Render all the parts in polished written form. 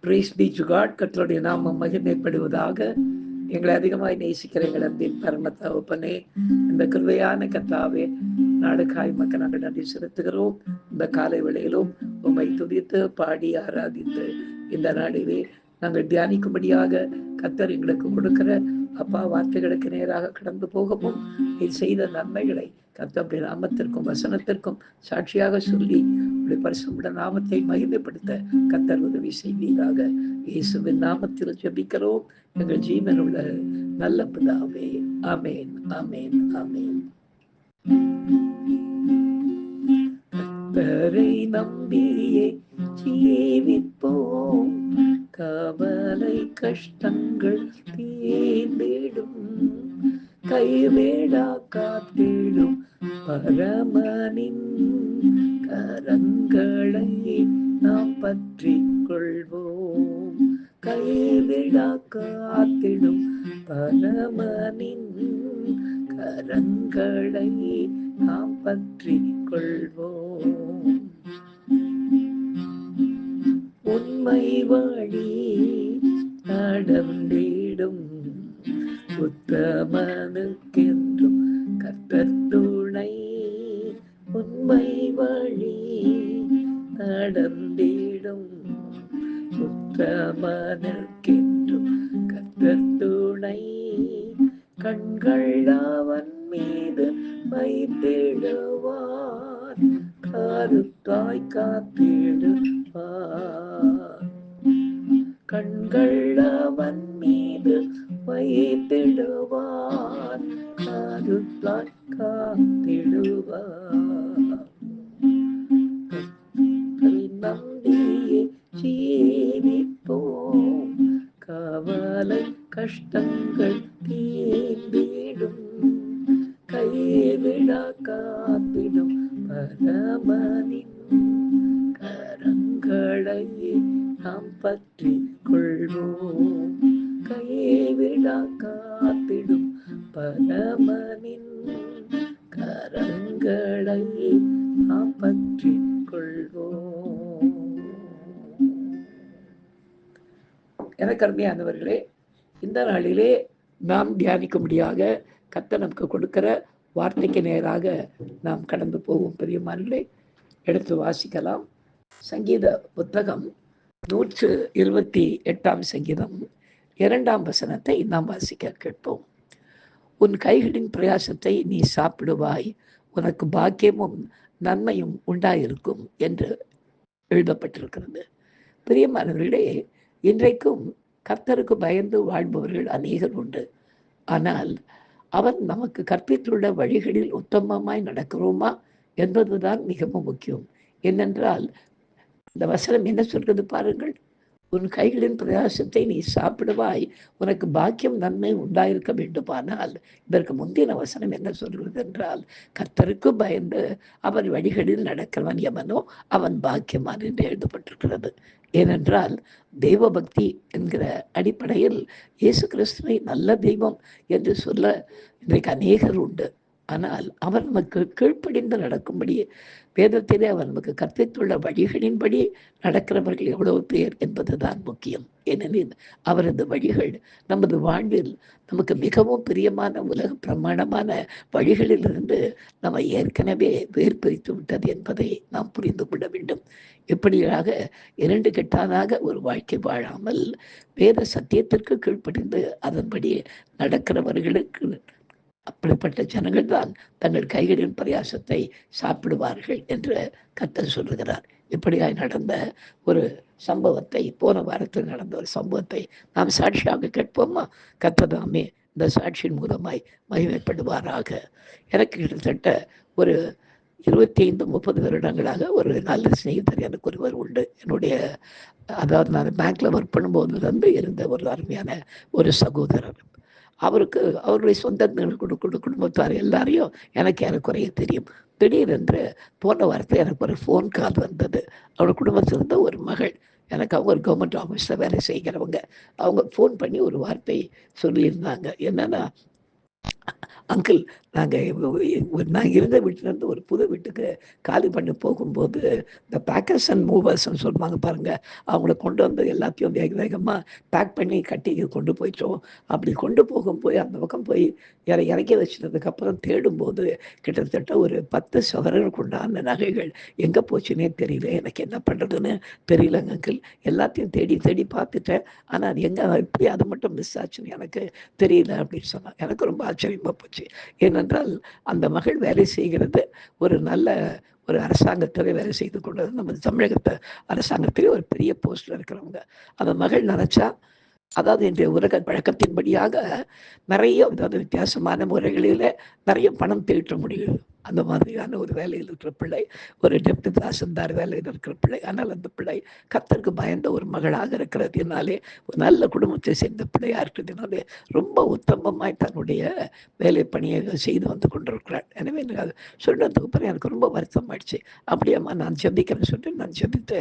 Brace B to God. கர்த்தருடைய நாமம் மகிமைப்படுவதாக. எங்களை அதிகமாய் நேசிக்கிற எங்கள் அன்பின் பரம தகப்பனே, இந்த கிருபையான கர்த்தாவே, நாடுகாய் மக்கள் நாங்கள் நன்றி செலுத்துகிறோம். இந்த காலை வேளையிலும் உம்மை துதித்து பாடி ஆராதித்து இந்த நாளிலே நாங்கள் தியானிக்கும்படியாக கர்த்தர் எங்களுக்கு கொடுக்கிற அப்பா வார்த்தைகளுக்கு நேராக கடந்து போகவும் நீர் செய்த நன்மைகளை கர்த்தருடைய நாமத்திற்கும் வசனத்திற்கும் சாட்சியாக சொல்லி பரிசுத்த நாமத்தை மகிமைப்படுத்த கர்த்தர் உதவி செய்வீராக. இயேசுவின் நாமத்தில் ஜெபிக்கிறோம் எங்கள் ஜீவனுள்ள நல்ல பிதாவே. ஆமேன், ஆமேன், ஆமேன். கர்த்தரை நம்பியே ஜீவிப்போம், கவலை கஷ்டங்கள் தீர்ந்திடும், கைவிடா காத்திடும் பரமனின் கரங்களை நாம் பற்றி கொள்வோம், கைவிடா காத்திடும் பரமனின் கரங்களை நாம் பற்றி கொள்வோம். உண்மை வழி நடந்திடும் உத்தமனுக்கென்றும் கர்த்தர் துணை, உண்மை வழி நடந்திடும் உத்தமனுக்கென்றும் கர்த்தர் துணை, கண்கள் அவன் மீது வைத்திடுவார், கருத்தாய் காத்திடுவார், கண்கள் அவன் மீது வைத்திடுவார், கருத்தாய் காத்திடுவார். நம்பியே ஜீவிப்போம், கவலை கஷ்டங்கள் தீர்ந்திடும், கைவிடா காத்திடும் பரமனின் கரங்களை நாம் பற்றி கொள்வோம், கைவிடா காத்திடும் பரமனின் கரங்களை நாம் பற்றி கொள்வோம். எனக்கு அருமையானவர்களே, இந்த நாளிலே நாம் தியானிக்கும்படியாக கர்த்தர் நமக்கு கொடுக்கிற வார்த்தைக்கு நேராக நாம் கடந்து போவோம். பிரியமானவர்களே, எடுத்து வாசிக்கலாம். சங்கீத புத்தகம் 128 சங்கீதம் 2 வசனத்தை நாம் வாசிக்க கேட்போம். உன் கைகளின் பிரயாசத்தை நீ சாப்பிடுவாய், உனக்கு பாக்கியமும் நன்மையும் உண்டாயிருக்கும் என்று எழுதப்பட்டிருக்கிறது. பிரியமானவர்களே, இன்றைக்கும் கர்த்தருக்கு பயந்து வாழ்பவர்கள் அநேகர் உண்டு. ஆனால் அவர் நமக்கு கற்பித்துள்ள வழிகளில் உத்தமமாய் நடக்கிறோமா என்பதுதான் மிகவும் முக்கியம். ஏனென்றால் இந்த வசனம் என்ன சொல்றது பாருங்கள். உன் கைகளின் பிரயாசத்தை நீ சாப்பிடுவாய், உனக்கு பாக்கியம் நன்மை உண்டாயிருக்க வேண்டுமானால், இதற்கு முந்தின வசனம் என்ன சொல்கிறது என்றால், கர்த்தருக்கு பயந்து அவர் வழிகளில் நடக்கிறவன் எவனோ அவன் பாக்கியமான் என்று எழுதப்பட்டிருக்கிறது. ஏனென்றால் தெய்வ பக்தி என்கிற அடிப்படையில் இயேசு கிறிஸ்துவை நல்ல தெய்வம் என்று சொல்ல இன்றைக்கு அநேகர் உண்டு. ஆனால் அவர் நமக்கு கீழ்ப்படிந்து நடக்கும்படி வேதத்திலே அவர் நமக்கு கற்பித்துள்ள வழிகளின்படி நடக்கிறவர்கள் எவ்வளவு பேர் என்பதுதான் முக்கியம். ஏனெனில் அவரது வழிகள் நமது வாழ்வில் நமக்கு மிகவும் பிரியமான உலக பிரமாணமான வழிகளிலிருந்து நம்ம ஏற்கனவே வேர்பிரித்து விட்டது என்பதை நாம் புரிந்து கொள்ள வேண்டும். இப்படியாக 2 கெட்டானாக ஒரு வாழ்க்கை வாழாமல் வேத சத்தியத்திற்கு கீழ்ப்படிந்து அதன்படி நடக்கிறவர்களுக்கு, அப்படிப்பட்ட ஜனங்கள் தான் தங்கள் கைகளின் பிரயாசத்தை சாப்பிடுவார்கள் என்று கர்த்தர் சொல்லுகிறார். இப்படியாய் நடந்த ஒரு சம்பவத்தை, போன வாரத்தில் நடந்த ஒரு சம்பவத்தை நாம் சாட்சியாக கேட்போமா? கர்த்தர் தாமே இந்த சாட்சியின் மூலமாய் மகிமைப்படுவாராக. எனக்கு கிட்டத்தட்ட ஒரு 25-30 வருடங்களாக ஒரு நல்ல சிநேகிதர் எனக்கு ஒருவர் உண்டு. என்னுடைய, அதாவது நான் பேங்க்ல ஒர்க் பண்ணும்போது இருந்த ஒரு அருமையான ஒரு சகோதரர். அவருக்கு அவருடைய சொந்த குடும்பத்தார் எல்லாரையும் எனக்கு ஏறக்குறைய தெரியும். திடீரென்று போன வாரத்தில் எனக்கு ஒரு ஃபோன் கால் வந்தது. அவர் குடும்பத்திலிருந்த ஒரு மகள், எனக்கு அவங்க ஒரு கவர்மெண்ட் ஆஃபீஸில் வேலை செய்கிறவங்க, அவங்க ஃபோன் பண்ணி ஒரு வார்த்தை சொல்லியிருந்தாங்க. என்னன்னா, அங்கிள் நாங்கள் இருந்த வீட்டிலேருந்து ஒரு புது வீட்டுக்கு காலி பண்ணி போகும்போது இந்த பேக்கர்ஸ் அண்ட் மூவர்ஸ்ன்னு சொல்லுவாங்க பாருங்கள், அவங்கள கொண்டு வந்து எல்லாத்தையும் வேக வேகமாக பேக் பண்ணி கட்டி கொண்டு போயிட்டோம். அப்படி கொண்டு போய் அந்த பக்கம் போய் இறக்கி வச்சதுக்கப்புறம் தேடும்போது கிட்டத்தட்ட ஒரு 10 சவரனுக்கு உண்டான நகைகள் எங்கே போச்சுன்னே தெரியல. எனக்கு என்ன பண்ணுறதுன்னு தெரியலங்க அங்கிள். எல்லாத்தையும் தேடி தேடி பார்த்துட்டேன். ஆனால் அது எங்கே எப்படி அது மட்டும் மிஸ் ஆச்சுன்னு எனக்கு தெரியல அப்படின்னு சொன்னாங்க. எனக்கு ரொம்ப ஆச்சரியமாக போச்சு. ஏனென்றால் அந்த மகள் வேலை செய்கிறது ஒரு நல்ல ஒரு அரசாங்கத்திலே வேலை செய்து கொண்டது. நம்ம தமிழகத்தை அரசாங்கத்திலே ஒரு பெரிய போஸ்ட்ல இருக்கிறவங்க. அந்த மகள் நினைச்சா, அதாவது இன்றைய உலக பழக்கத்தின்படியாக நிறைய அதாவது வித்தியாசமான முறைகளில் நிறைய பணம் தீட்ட முடியும். அந்த மாதிரியான ஒரு வேலையில் இருக்கிற பிள்ளை, ஒரு டெப்டி தாசில்தார் வேலையில் இருக்கிற பிள்ளை. ஆனால் அந்த பிள்ளை கர்த்தருக்கு பயந்த ஒரு மகளாக இருக்கிறதுனாலே, ஒரு நல்ல குடும்பத்தை சேர்ந்த பிள்ளையாக இருக்கிறதுனாலே ரொம்ப உத்தமமாய் தன்னுடைய வேலை பணியை செய்து வந்து கொண்டிருக்கிறாள். எனவே எனக்கு அது சொன்னதுக்கு அப்புறம் எனக்கு ரொம்ப வருத்தம் ஆயிடுச்சு. அப்படியேம்மா நான் ஜெபிக்கிறேன்னு சொல்லிட்டு நான் ஜெபித்து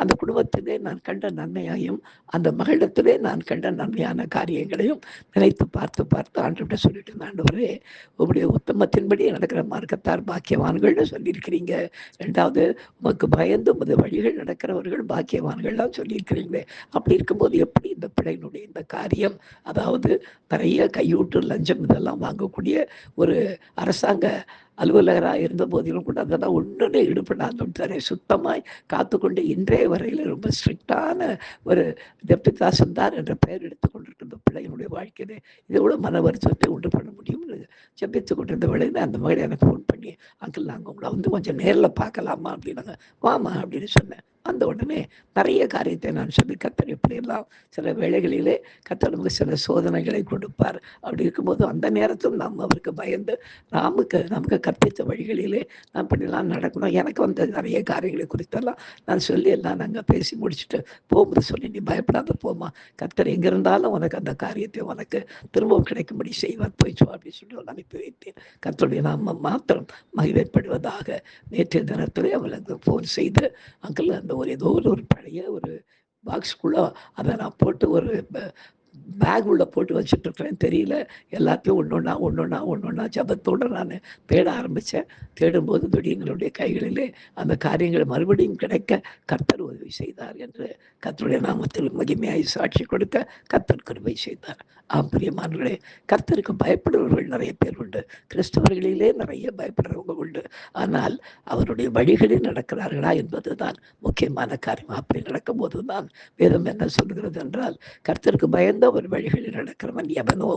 அந்த குடும்பத்திலே நான் கண்ட நன்மையாயும் அந்த மகளிடத்திலே நான் கண்ட நன்மையான காரியங்களையும் நினைத்து பார்த்து ஆண்டவர்கிட்ட சொல்லிட்டு இருந்தேன். ஆண்டவரே, உங்களுடைய உத்தமத்தின்படி நடக்கிற மார்க்கத்தார் பாக்கியவான்கள்னு சொல்லியிருக்கிறீங்க. 2வது உமக்கு பயந்து உமது வழிகள் நடக்கிறவர்கள் பாக்கியவான்கள்லாம் சொல்லியிருக்கிறீங்களே. அப்படி இருக்கும்போது எப்படி இந்த பிள்ளையினுடைய இந்த காரியம், அதாவது நிறைய கையூட்டு லஞ்சம் இதெல்லாம் வாங்கக்கூடிய ஒரு அரசாங்க அலுவலகராக இருந்த போதிலும் கூட அதெல்லாம் ஒன்றுமே ஈடுபடாத சுத்தமாய் காத்துக்கொண்டு இன்றைய வரையில் ரொம்ப ஸ்ட்ரிக்டான ஒரு டெப்டி தாசில்தார் என்ற பெயர் எடுத்துக் கொண்டிருக்கின்ற பிள்ளையினுடைய வாழ்க்கையிலே இதை விட மன வருத்தத்தை உண்டு பண்ண முடியும்னு ஜெபித்து கொண்டிருந்த வேளையில் அந்த மகளை எனக்கு ஃபோன் பண்ணி, அங்கிள் நாங்கள் உங்களை வந்து கொஞ்சம் நேரில் பார்க்கலாமா அப்படின்னாங்க. வாமா அப்படின்னு சொன்னேன். அந்த உடனே நிறைய காரியத்தை நான் சொல்லி கர்த்தர் எப்படியெல்லாம் சில வேளைகளிலே கர்த்தர் நமக்கு சில சோதனைகளை கொடுப்பார். அப்படி இருக்கும்போது அந்த நேரத்தில் நாம் அவருக்கு பயந்து நமக்கு கற்பித்த வழிகளிலே நான் இப்படிலாம் நடக்கணும். எனக்கு வந்து நிறைய காரியங்களை குறித்தெல்லாம் நான் சொல்லி எல்லாம் நாங்கள் பேசி முடிச்சுட்டு போகும்போது சொல்லி, நீ பயப்படாத போமா, கர்த்தர் எங்கே இருந்தாலும் உனக்கு அந்த காரியத்தை உனக்கு திரும்பவும் கிடைக்கும்படி செய்வார், போயிச்சோ அப்படின்னு சொல்லி ஒரு அனுப்பி வைத்தேன். கர்த்தருடைய நாம மாத்திரம் மகிமைப்படுவதாக. நேற்றைய தினத்திலே அவளுக்கு ஃபோன் செய்து, அங்கிள் அந்த ஏதோ ஒரு பழைய ஒரு பாக்ஸ்குள்ளே அதை நான் போட்டு ஒரு பேக் உள்ள போட்டு வச்சுட்ருக்கிறேன், தெரியல. எல்லாத்தையும் ஒன்றொன்னா ஜபத்தோடு நான் தேட ஆரம்பித்தேன். தேடும்போது திடீர்னுடைய கைகளிலே அந்த காரியங்கள் மறுபடியும் கிடைக்க கர்த்தர் உதவி செய்தார் என்று கர்த்தருடைய நாமத்தில் மகிமையாய் சாட்சி கொடுக்க கர்த்தர் கிருபை செய்தார். பிரியமானவர்களே, கர்த்தருக்கு பயப்படுபவர்கள் நிறைய பேர் உண்டு. கிறிஸ்தவர்களிலே நிறைய பயப்படுறவங்க உண்டு. ஆனால் அவருடைய வழிகளில் நடக்கிறார்களா என்பது தான் முக்கியமான காரியம். அப்படி நடக்கும்போது தான் வேதம் என்ன சொல்கிறது என்றால், கர்த்தருக்கு பயந்த ஒரு வழிகளில் நடக்கிறவன் எவனோ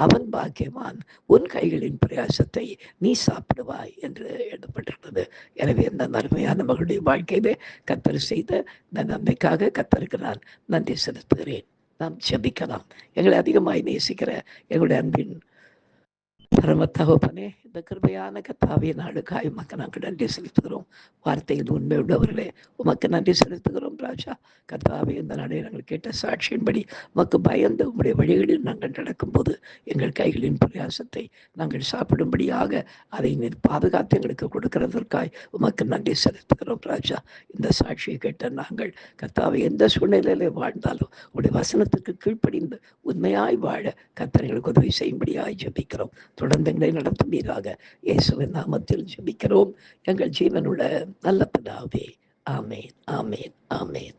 அவன் பாக்கியவான், உன் கைகளின் பிரயாசத்தை நீ சாப்பிடுவாய் என்று எழுதப்பட்டிருக்கிறது. எனவே இந்த நன்மையான மகளுடைய வாழ்க்கையிலே கர்த்தர் செய்த இந்த நன்மைக்காக கர்த்தருக்கு நான் நன்றி செலுத்துகிறேன். நாம் ஜெபிக்கலாம். எங்களை அதிகமாய் நேசிக்கிற எங்களுடைய அன்பின் பரம தகப்பனே, இந்த கிருபையான கர்த்தாவே நாளுக்காய் உமக்கு நாங்கள் நன்றி செலுத்துகிறோம். வார்த்தையில் உண்மை உள்ளவர்களே, உமக்கு நன்றி செலுத்துகிறோம் ராஜா. கர்த்தாவே, இந்த நாளை நாங்கள் கேட்ட சாட்சியின்படி உமக்கு பயந்து உம்முடைய வழிகளில் நாங்கள் நடக்கும்போது எங்கள் கைகளின் பிரயாசத்தை நாங்கள் சாப்பிடும்படியாக அதை நீர் பாதுகாத்து எங்களுக்கு கொடுக்கிறதற்காய் உமக்கு நன்றி செலுத்துகிறோம் ராஜா. இந்த சாட்சியை கேட்ட நாங்கள் கர்த்தாவே எந்த சூழ்நிலையிலே வாழ்ந்தாலும் உடைய வசனத்துக்கு கீழ்ப்படிந்து உண்மையாய் வாழ கர்த்தர் எங்களுக்கு உதவி செய்யும்படியாய் ஜெபிக்கிறோம். தொடர்ந்து எங்களை நடத்துவீராக. இயேசுவின் நாமத்தில் ஜெபிக்கிறோம் எங்கள் ஜீவனுள்ள நல்ல பிதாவே. ஆமேன், ஆமேன், ஆமேன்.